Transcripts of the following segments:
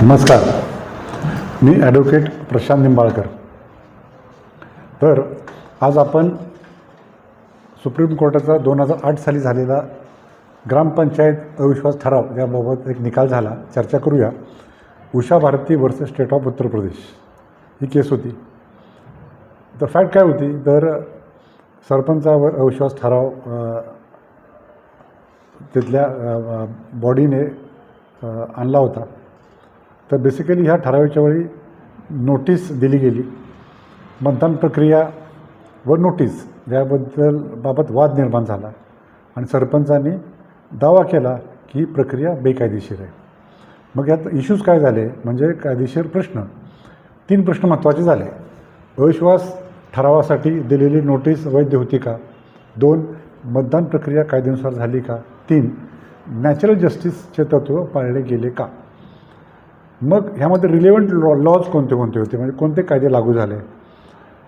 नमस्कार. मी ॲडव्होकेट प्रशांत निंबाळकर. तर आज आपण सुप्रीम कोर्टाचा 2008 साली झालेला ग्रामपंचायत अविश्वास ठराव याबाबत एक निकाल झाला, चर्चा करूया. Usha Bharati versus state of Uttar Pradesh ही केस होती. तर फॅक्ट काय होती, तर सरपंचावर अविश्वास ठराव तिथल्या बॉडीने आणला होता. तर बेसिकली ह्या ठरावाच्या वेळी नोटीस दिली गेली. मतदान प्रक्रिया व नोटीस बाबत वाद निर्माण झाला आणि सरपंचांनी दावा केला की ही प्रक्रिया बेकायदेशीर आहे. मग यात इश्यूज काय झाले, म्हणजे कायदेशीर प्रश्न 3 प्रश्न महत्त्वाचे झाले. अविश्वास ठरावासाठी दिलेली नोटीस वैध होती का? 2 मतदान प्रक्रिया कायद्यानुसार झाली का? 3 नॅचरल जस्टिसचे तत्त्व पाळले गेले का? मग ह्यामध्ये रिलेव्हंट लॉज कोणते कोणते होते, म्हणजे कोणते कायदे लागू झाले?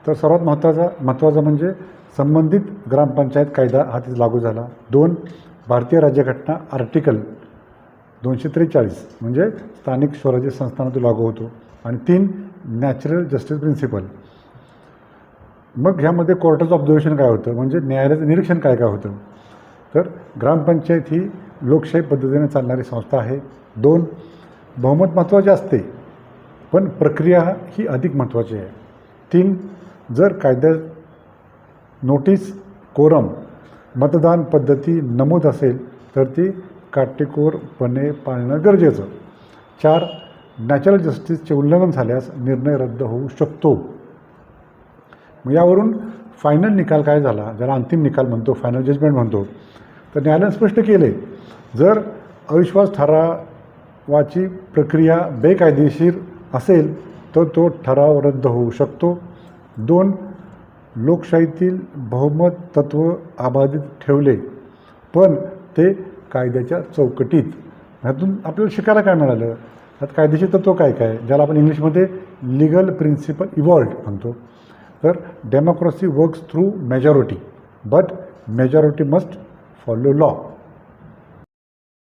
तर सर्वात महत्त्वाचा म्हणजे संबंधित ग्रामपंचायत कायदा हा तिथे लागू झाला. 2 भारतीय राज्यघटना आर्टिकल 243 म्हणजे स्थानिक स्वराज्य संस्थांना लागू होतो. आणि 3 नॅचरल जस्टिस प्रिन्सिपल. मग ह्यामध्ये कोर्टाचं ऑब्झर्वेशन काय होतं, म्हणजे न्यायालयाचं निरीक्षण काय काय होतं? तर ग्रामपंचायत ही लोकशाही पद्धतीने चालणारी संस्था आहे. 2 बहुमत महत्त्वाचे असते, पण प्रक्रिया ही अधिक महत्त्वाची आहे. 3 जर कायद्यात नोटीस, कोरम, मतदान पद्धती नमूद असेल तर ती काटेकोरपणे पाळणं गरजेचं. 4 नॅचरल जस्टिसचे उल्लंघन झाल्यास निर्णय रद्द होऊ शकतो. मग यावरून फायनल निकाल काय झाला, ज्याला अंतिम निकाल म्हणतो, फायनल जजमेंट म्हणतो. तर न्यायालयाने स्पष्ट केले, जर अविश्वास ठरावाची प्रक्रिया बेकायदेशीर असेल तर तो ठराव रद्द होऊ शकतो. 2 लोकशाहीतील बहुमत तत्त्व अबाधित ठेवले, पण ते कायद्याच्या चौकटीत. ह्यातून आपल्याला शिकायला काय मिळालं? ह्यात कायदेशीर तत्त्व काय काय, ज्याला आपण इंग्लिशमध्ये लिगल प्रिन्सिपल इव्हॉल्व्ड म्हणतो. तर democracy works through majority, but majority must follow law.